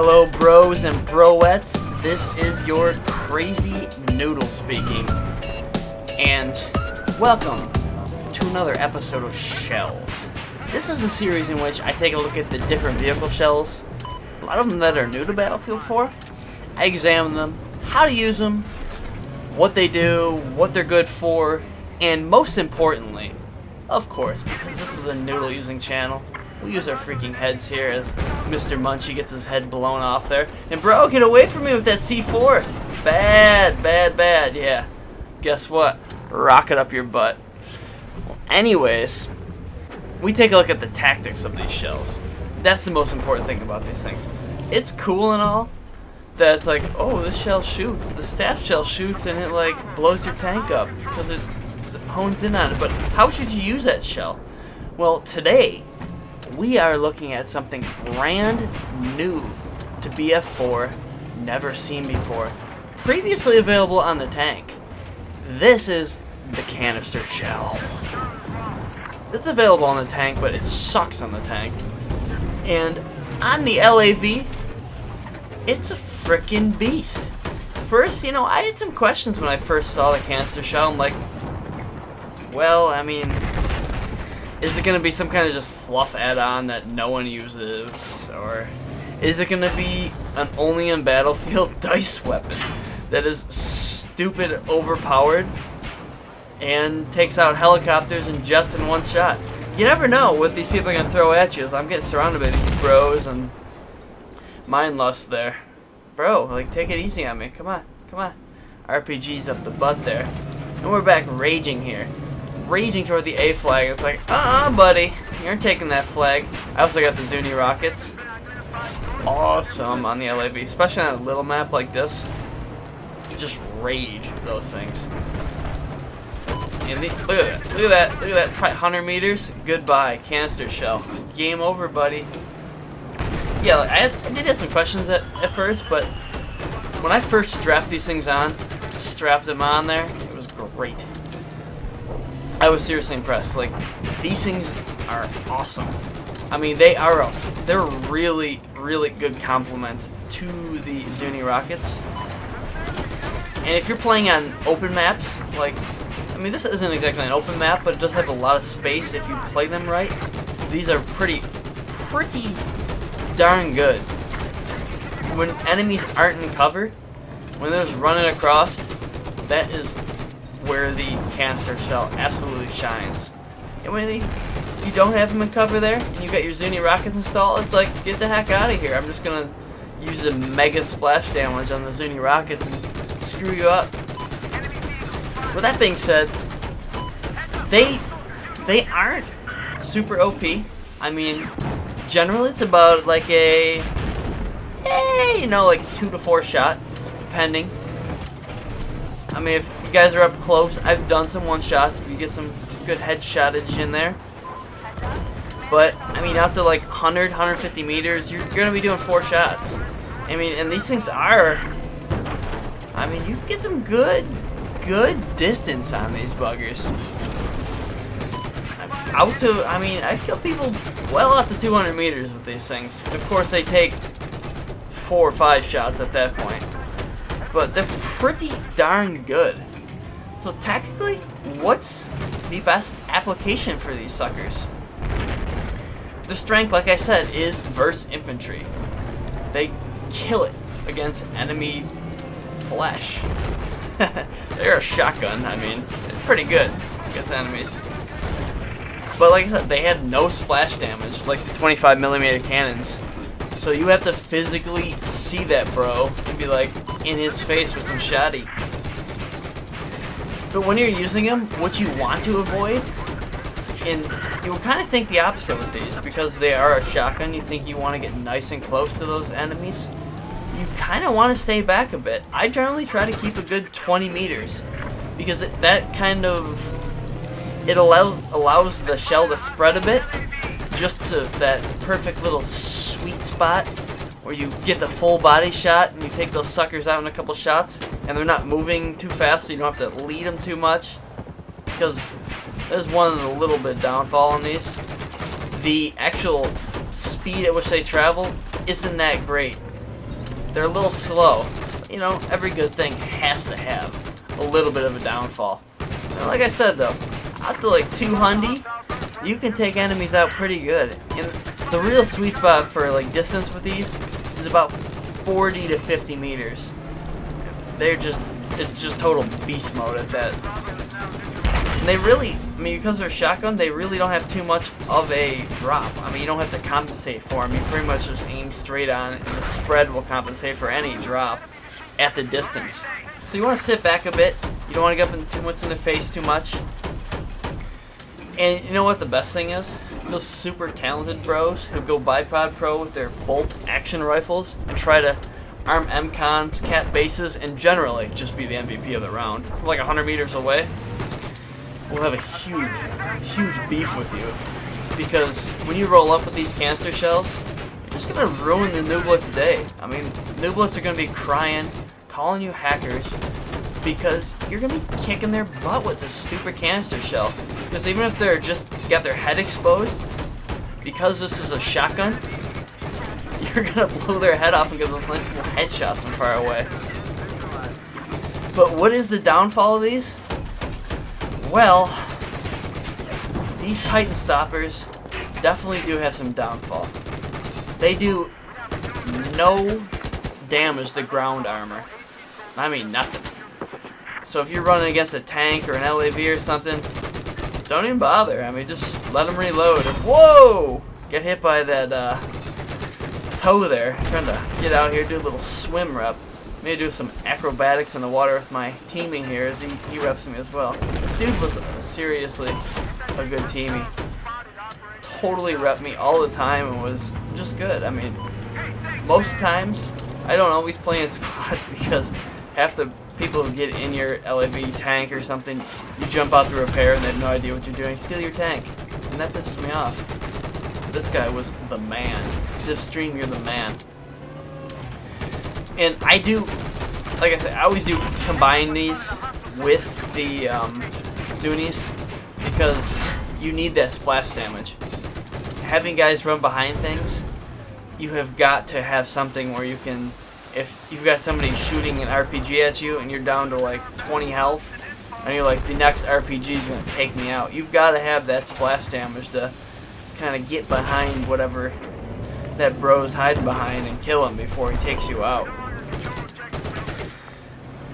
Hello bros and broettes, this is your crazy noodle speaking, and welcome to another episode of Shells. This is a series in which I take a look at the different vehicle shells, a lot of them that are new to Battlefield 4. I examine them, how to use them, what they do, what they're good for, and most importantly, of course, because this is a noodle using channel, we use our freaking heads here as Mr. Munchie gets his head blown off there. And bro, get away from me with that C4. Bad, yeah. Guess what? Rocket up your butt. Well, anyways, we take a look at the tactics of these shells. That's the most important thing about these things. It's cool and all that it's like, oh, this shell shoots. The staff shell shoots and it like blows your tank up because it hones in on it. But how should you use that shell? Well, today we are looking at something brand new to BF4, never seen before, previously available on the tank. This is the Canister Shell. It's available on the tank, but it sucks on the tank. And on the LAV, it's a frickin' beast. First, I had some questions when I first saw the Canister Shell. I'm like, well, I mean, is it going to be some kind of just fluff add-on that no one uses? Or is it going to be an only in Battlefield dice weapon that is stupid overpowered and takes out helicopters and jets in one shot? You never know what these people are going to throw at you. As I'm getting surrounded by these bros and mind lust there. Bro, like, take it easy on me. Come on. RPG's up the butt there. And we're back raging here. Raging toward the A flag. It's like, buddy, you're taking that flag. I also got the Zuni rockets. Awesome on the LAV, especially on a little map like this. Just rage those things. And look at that. Probably 100 meters. Goodbye, Canister Shell. Game over, buddy. Yeah, like, I did have some questions at first, but when I first strapped these things on, strapped them on there, it was great. I was seriously impressed. Like, these things are awesome. I mean, they're a really, really good complement to the Zuni rockets. And if you're playing on open maps, like, I mean, this isn't exactly an open map, but it does have a lot of space if you play them right. These are pretty darn good. When enemies aren't in cover, when they're just running across, that is where the Canister Shell absolutely shines. And when you don't have them in cover there, and you got your Zuni rockets installed, it's like, get the heck out of here. I'm just gonna use the mega splash damage on the Zuni rockets and screw you up. With that being said, they aren't super OP. I mean, generally it's about like a, like 2 to 4 shot, depending. I mean, if you guys are up close, I've done some one-shots. You get some good headshotage in there. But, I mean, out to like 100, 150 meters, you're going to be doing 4 shots. I mean, and these things are, I mean, you can get some good distance on these buggers. I kill people well out to 200 meters with these things. Of course, they take 4 or 5 shots at that point. But they're pretty darn good. So technically, what's the best application for these suckers? The strength, like I said, is versus infantry. They kill it against enemy flesh. They're a shotgun, I mean, it's pretty good against enemies. But like I said, they had no splash damage, like the 25mm cannons. So you have to physically see that bro and be like in his face with some shoddy. But when you're using them, what you want to avoid, and you will kind of think the opposite with these, because they are a shotgun, you think you want to get nice and close to those enemies. You kind of want to stay back a bit. I generally try to keep a good 20 meters, because that kind of, it allows the shell to spread a bit, just to that perfect little sweet spot where you get the full body shot and you take those suckers out in a couple shots and they're not moving too fast, so you don't have to lead them too much, because there's one little bit downfall on these. The actual speed at which they travel isn't that great. They're a little slow. You know, every good thing has to have a little bit of a downfall. And like I said though, out to like 200, you can take enemies out pretty good. And the real sweet spot for like distance with these is about 40 to 50 meters. It's just total beast mode at that. And they really, I mean, because they're shotgun, they really don't have too much of a drop. I mean, you don't have to compensate for them. You pretty much just aim straight on, and the spread will compensate for any drop at the distance. So you want to sit back a bit. You don't want to get up too much in the face too much. And you know what the best thing is? Those super talented bros who go bipod pro with their bolt action rifles and try to arm MCONs, cat bases, and generally just be the MVP of the round from like 100 meters away, will have a huge beef with you. Because when you roll up with these canister shells, you're just going to ruin the nooblets' day. I mean, nooblets are going to be crying, calling you hackers, because you're going to be kicking their butt with this stupid canister shell. Because even if they're just got their head exposed, because this is a shotgun, you're going to blow their head off and get those nice little headshots from far away. But what is the downfall of these? Well, these Titan stoppers definitely do have some downfall. They do no damage to ground armor. I mean nothing. So if you're running against a tank or an LAV or something, don't even bother. I mean, just let them reload. Whoa! Get hit by that toe there. Trying to get out here, do a little swim rep. Maybe do some acrobatics in the water with my teaming here, as he reps me as well. This dude was seriously a good teamie. Totally repped me all the time and was just good. I mean, most times, I don't always play in squads because half the people who get in your LAV tank or something, you jump out to repair and they have no idea what you're doing. Steal your tank. And that pisses me off. This guy was the man. Zipstream, you're the man. And I do, like I said, I always do combine these with the Zunis because you need that splash damage. Having guys run behind things, you have got to have something where you can, if you've got somebody shooting an RPG at you and you're down to like 20 health, and you're like, the next RPG is going to take me out, you've got to have that splash damage to kind of get behind whatever that bro's hiding behind and kill him before he takes you out.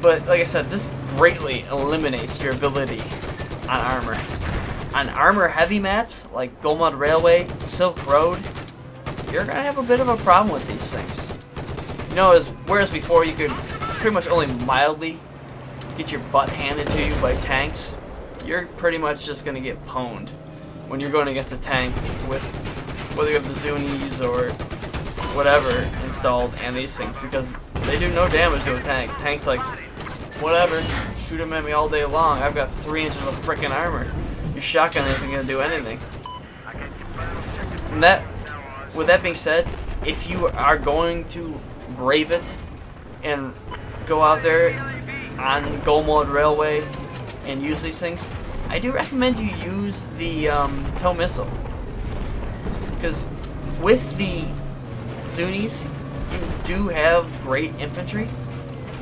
But like I said, this greatly eliminates your ability on armor. On armor heavy maps like Golmud Railway, Silk Road, you're gonna have a bit of a problem with these things. You know, whereas before you could pretty much only mildly get your butt handed to you by tanks, you're pretty much just gonna get pwned when you're going against a tank with whether you have the Zunis or whatever installed and these things, because they do no damage to a tank. Tank's like, whatever, shoot them at me all day long. I've got 3 inches of frickin' armor. Your shotgun isn't gonna do anything. And with that being said, if you are going to brave it and go out there on Golmud Railway and use these things, I do recommend you use the tow missile. Because with the Zunis, you do have great infantry,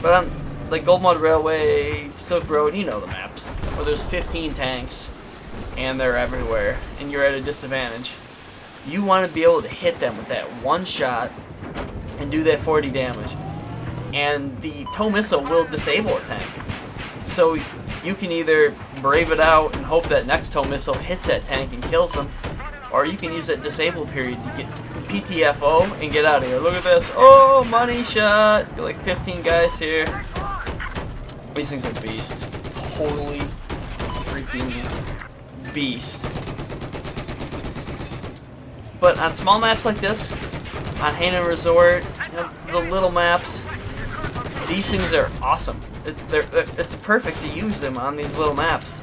but on like Golmud Railway, Silk Road, you know the maps, where there's 15 tanks and they're everywhere and you're at a disadvantage. You want to be able to hit them with that one shot and do that 40 damage. And the tow missile will disable a tank. So you can either brave it out and hope that next tow missile hits that tank and kills them, or you can use that disable period to get PTFO and get out of here. Look at this. Oh, money shot. You're like 15 guys here. These things are beast. Totally freaking beast. But on small maps like this, on Hanan Resort, the little maps, these things are awesome. It's perfect to use them on these little maps.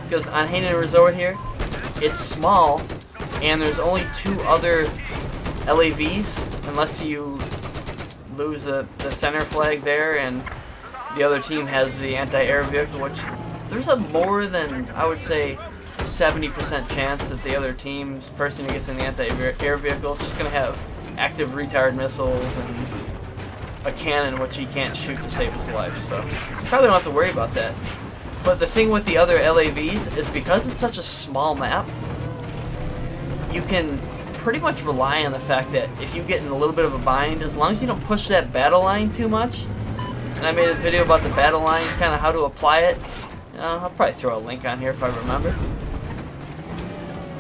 Because on Hanan Resort here, it's small, and there's only 2 other LAVs, unless you lose the center flag there, and the other team has the anti-air vehicle, which there's a more than, I would say, 70% chance that the other team's person who gets in the anti-air vehicle is just going to have active retard missiles and a cannon which he can't shoot to save his life, so probably don't have to worry about that. But the thing with the other LAVs is because it's such a small map, you can pretty much rely on the fact that if you get in a little bit of a bind, as long as you don't push that battle line too much, and I made a video about the battle line, kind of how to apply it. I'll probably throw a link on here if I remember.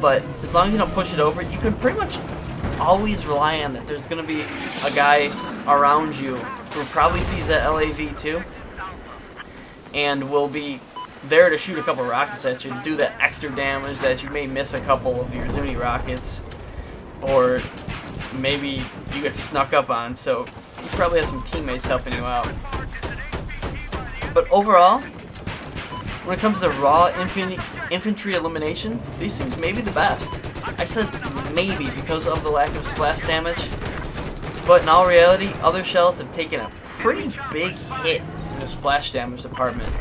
But as long as you don't push it over, you can pretty much always rely on that there's going to be a guy around you who probably sees that LAV too, and will be there to shoot a couple rockets at you to do that extra damage that you may miss a couple of your Zuni rockets, or maybe you get snuck up on, so you probably have some teammates helping you out. But overall, when it comes to raw infantry elimination, these things may be the best. I said maybe because of the lack of splash damage, but in all reality, other shells have taken a pretty big hit in the splash damage department.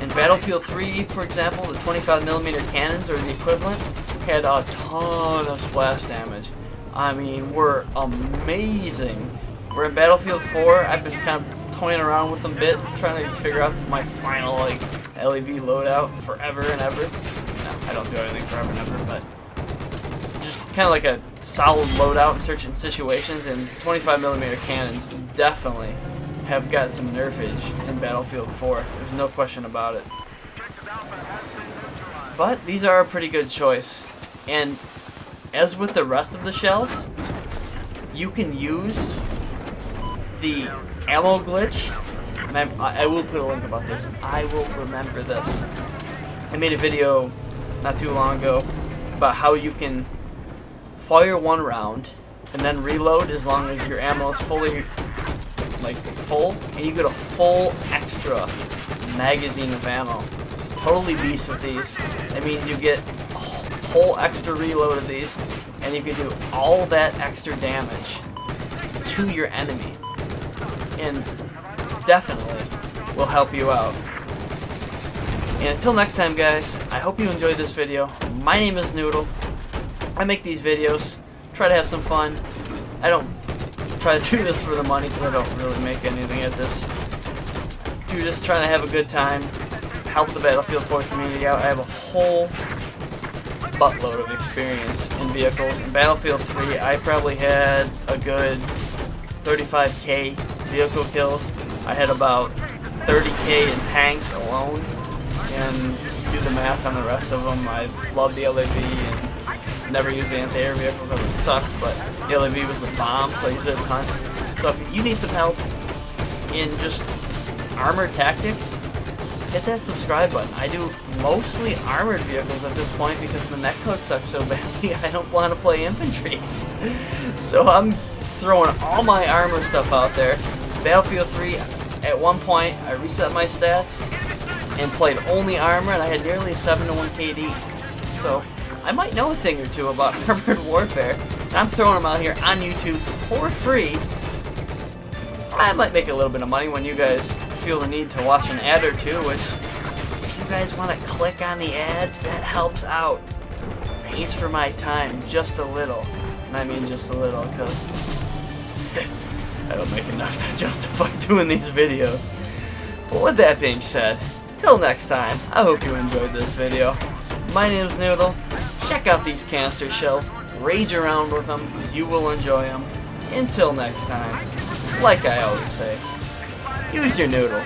In Battlefield 3, for example, the 25mm cannons, or the equivalent, had a ton of splash damage. I mean, were amazing. Where in Battlefield 4, I've been kind of toying around with them a bit, trying to figure out my final LAV loadout forever and ever. No, I don't do anything forever and ever, but just kind of like a solid loadout in certain situations, and 25mm cannons definitely have got some nerfage in Battlefield 4. There's no question about it. But these are a pretty good choice. And as with the rest of the shells, you can use the ammo glitch. And I will put a link about this. I will remember this. I made a video not too long ago about how you can fire one round and then reload as long as your ammo is fully full, and you get a full extra magazine of ammo. Totally beast with these. That means you get a whole extra reload of these, and you can do all that extra damage to your enemy, and definitely will help you out. And until next time, guys, I hope you enjoyed this video. My name is Noodle. I make these videos, try to have some fun. I don't try to do this for the money because I don't really make anything at this. Do just trying to have a good time, help the Battlefield 4 community out. I have a whole buttload of experience in vehicles. In Battlefield 3, I probably had a good 35k vehicle kills. I had about 30k in tanks alone, and do the math on the rest of them. I love the LAV and never used the anti-air vehicle because it sucked, but the LAV was the bomb, so I used it a ton. So if you need some help in just armored tactics, hit that subscribe button. I do mostly armored vehicles at this point because the netcode sucks so badly I don't want to play infantry. So I'm throwing all my armor stuff out there. Battlefield 3, at one point I reset my stats and played only armor, and I had nearly a 7-to-1 KD. So I might know a thing or two about armored warfare, and I'm throwing them out here on YouTube for free. I might make a little bit of money when you guys feel the need to watch an ad or two, which, if you guys want to click on the ads, that helps out. Pays for my time just a little. And I mean just a little, because I don't make enough to justify doing these videos. But with that being said, till next time, I hope you enjoyed this video. My name's Noodle. Check out these canister shells. Rage around with them, because you will enjoy them. Until next time, like I always say, use your noodle.